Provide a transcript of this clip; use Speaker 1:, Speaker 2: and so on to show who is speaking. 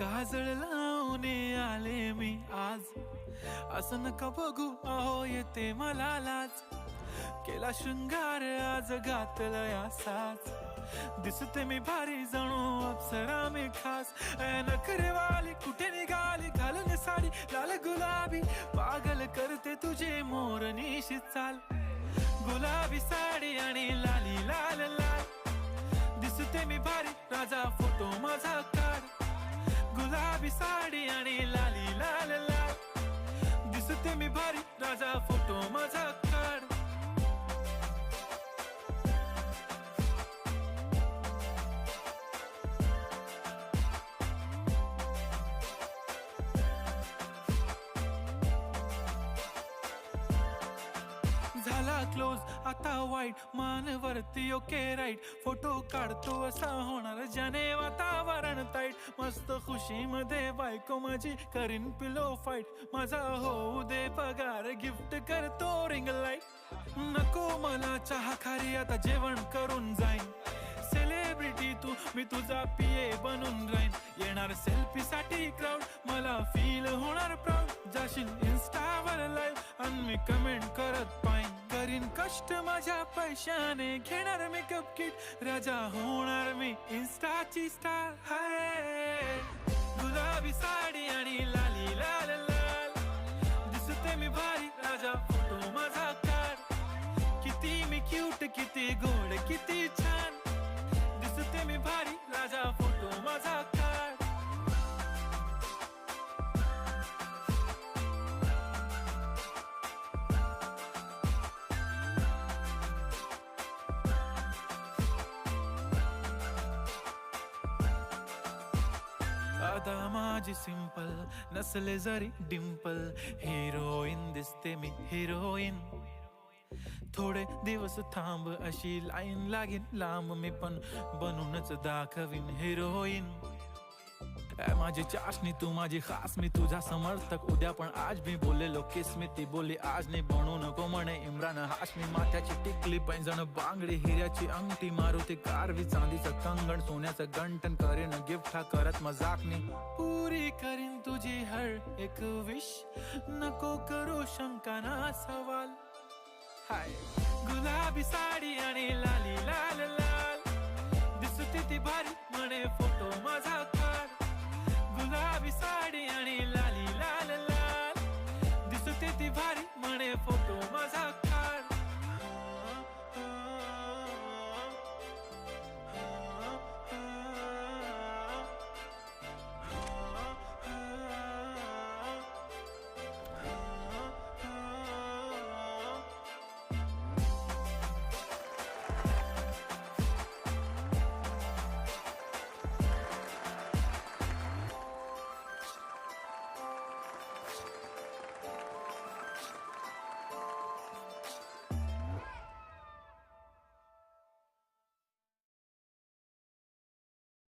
Speaker 1: काजळ लावून आले मी आज, असं नका बघू अहो येते मला लाज. केला शृंगार आज घातला या साज, दिसते मी भारी जणू अप्सरा मी खास. नखरेवाली कुठे निघाली घालून साडी लाल गुलाबी, पागल करते तुझे मोरनीशी चाल. गुलाबी साडी आणि लाली लाल लाल, दिसते मी भारी राजा फोटो माझा काढ. गुलाबी साडी आणि लाली लाल लाल, दिसते मी भारी राजा फोटो माझा काढ. झाला क्लोज आता वाईट मानवरती ओके राईट, फोटो काढतो असा होणार ज्याने वातावरण ताईट. मस्त खुशी मध्ये बायको माझी करीन पिलो फाईट, माझा होऊ दे पगार गिफ्ट करतो रिंग लाईट. नको मला चहा खारी आता जेवण करून जाईन, सेलिब्रिटी तू मी तुझा पिये बनून राहीन. येणार सेल्फी साठी क्राऊड मला फील होणार प्राऊड, जाशील इन्स्टावर लाईव्ह आणि मी कमेंट करत पाईन. करीन कष्ट माझ्या पैशाने घेणार मेकअप किट, राजा होणार मी इन्स्टाची स्टार. हाय गुलाबी साडी आणि लाली लाल लाल, दिसते मी भारी राजा फोटो माझा काढ. किती मी क्यूट किती गोड किती छान, दिसते मी भारी राजा फोटो माझा काढ. आता माझी सिंपल नसले जरी डिंपल, हिरोईन दिसते मी हिरोईन. थोडे दिवस थांब अशी लाईन लागेल लांब, मी पण बनूनच दाखवीन हिरोईन. माझी चाशनी तू माझी खास, मी तुझा समर्थक उद्या पण आज मी बोललेलो किस मी, ती बोलली आज नाही बनू नको म्हणे इम्रान हाशमी. माथ्याची टिकली पैंजण बांगडी हिऱ्याची अंगठी, मारुती कारवी चांदीचं कंगण सोन्याचं गंटन, करीन गिफ्ट हा करत मजाकनी. पुरी करीन तुझी हर एक विश, नको करू शंका ना सवाल. हाय गुलाबी साडी आणि लाली लाल लाल, दिसते ती भारी म्हणे फोटो माझा